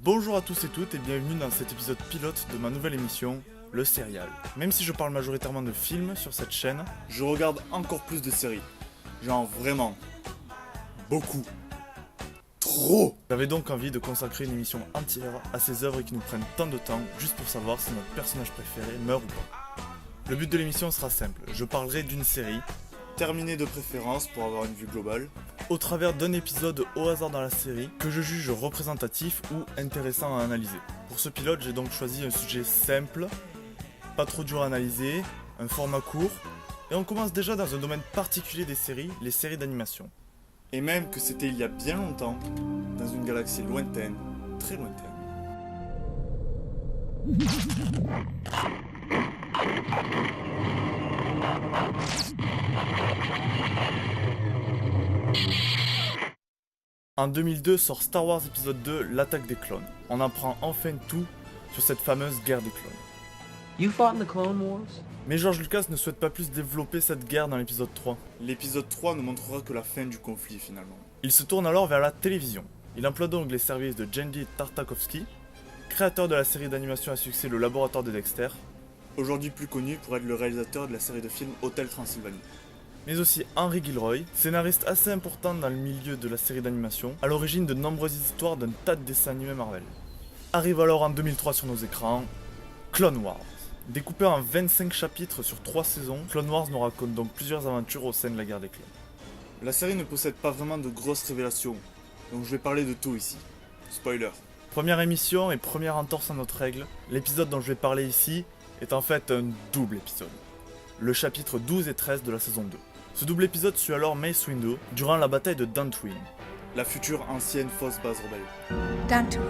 Bonjour à tous et toutes et bienvenue dans cet épisode pilote de ma nouvelle émission, Le Serial. Même si je parle majoritairement de films sur cette chaîne, je regarde encore plus de séries. Genre vraiment, beaucoup, trop. J'avais donc envie de consacrer une émission entière à ces œuvres qui nous prennent tant de temps juste pour savoir si notre personnage préféré meurt ou pas. Le but de l'émission sera simple, je parlerai d'une série, terminée de préférence pour avoir une vue globale, au travers d'un épisode au hasard dans la série que je juge représentatif ou intéressant à analyser. Pour ce pilote, j'ai donc choisi un sujet simple, pas trop dur à analyser, un format court, et on commence déjà dans un domaine particulier des séries, les séries d'animation. Et même que c'était il y a bien longtemps, dans une galaxie lointaine, très lointaine. En 2002 sort Star Wars épisode 2, l'attaque des clones. On apprend enfin tout sur cette fameuse guerre des clones. You fought in the Clone Wars? Mais George Lucas ne souhaite pas plus développer cette guerre dans l'épisode 3. L'épisode 3 ne montrera que la fin du conflit finalement. Il se tourne alors vers la télévision. Il emploie donc les services de Genndy Tartakovsky, créateur de la série d'animation à succès Le Laboratoire de Dexter, aujourd'hui plus connu pour être le réalisateur de la série de films Hôtel Transylvanie. Mais aussi Henry Gilroy, scénariste assez important dans le milieu de la série d'animation, à l'origine de nombreuses histoires d'un tas de dessins animés Marvel. Arrive alors en 2003 sur nos écrans, Clone Wars. Découpé en 25 chapitres sur 3 saisons, Clone Wars nous raconte donc plusieurs aventures au sein de la guerre des clones. La série ne possède pas vraiment de grosses révélations, donc je vais parler de tout ici. Spoiler. Première émission et première entorse à notre règle, l'épisode dont je vais parler ici est en fait un double épisode. Le chapitre 12 et 13 de la saison 2. Ce double épisode suit alors Mace Windu durant la bataille de Dantooine, la future ancienne fausse base rebelle. Dantooine.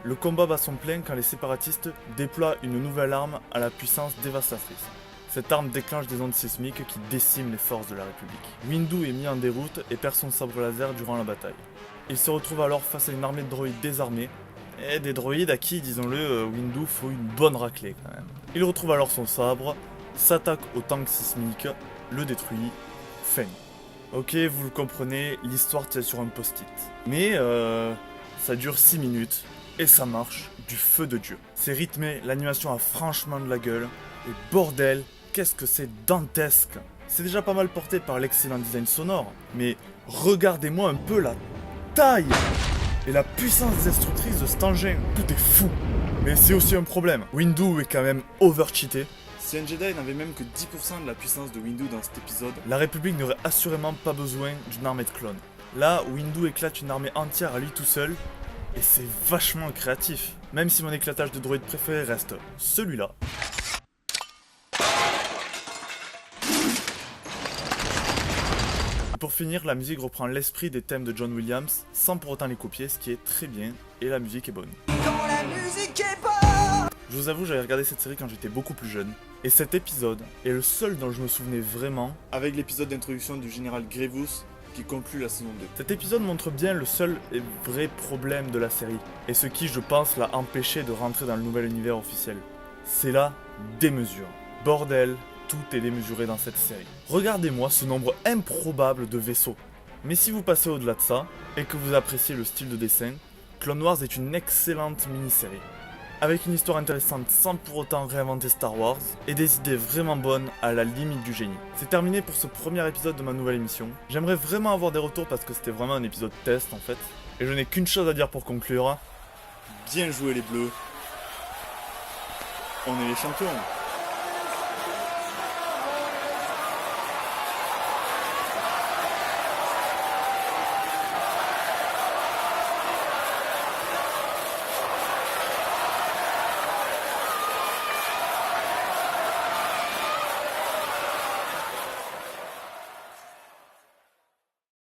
Le combat bat son plein quand les séparatistes déploient une nouvelle arme à la puissance dévastatrice. Cette arme déclenche des ondes sismiques qui déciment les forces de la République. Windu est mis en déroute et perd son sabre laser durant la bataille. Il se retrouve alors face à une armée de droïdes désarmés, et des droïdes à qui, disons-le, Windu faut une bonne raclée quand même. Il retrouve alors son sabre, s'attaque au tank sismique, le détruit, fin. Ok, vous le comprenez, l'histoire tient sur un post-it. Mais ça dure 6 minutes, et ça marche du feu de Dieu. C'est rythmé, l'animation a franchement de la gueule, et bordel, qu'est-ce que c'est dantesque. C'est déjà pas mal porté par l'excellent design sonore, mais regardez-moi un peu la taille et la puissance destructrice de cet engin, tout est fou. Mais c'est aussi un problème, Windu est quand même overcheaté. Si un Jedi n'avait même que 10% de la puissance de Windu dans cet épisode, la République n'aurait assurément pas besoin d'une armée de clones. Là, Windu éclate une armée entière à lui tout seul, et c'est vachement créatif. Même si mon éclatage de droïde préféré reste celui-là. Pour finir, la musique reprend l'esprit des thèmes de John Williams, sans pour autant les copier, ce qui est très bien, et la musique est bonne. Je vous avoue, j'avais regardé cette série quand j'étais beaucoup plus jeune, et cet épisode est le seul dont je me souvenais vraiment, avec l'épisode d'introduction du général Grievous, qui conclut la saison 2. Cet épisode montre bien le seul et vrai problème de la série, et ce qui, je pense, l'a empêché de rentrer dans le nouvel univers officiel. C'est la démesure. Bordel, tout est démesuré dans cette série. Regardez-moi ce nombre improbable de vaisseaux. Mais si vous passez au-delà de ça, et que vous appréciez le style de dessin, Clone Wars est une excellente mini-série. Avec une histoire intéressante sans pour autant réinventer Star Wars, et des idées vraiment bonnes à la limite du génie. C'est terminé pour ce premier épisode de ma nouvelle émission. J'aimerais vraiment avoir des retours parce que c'était vraiment un épisode test en fait. Et je n'ai qu'une chose à dire pour conclure. Bien joué les bleus. On est les champions.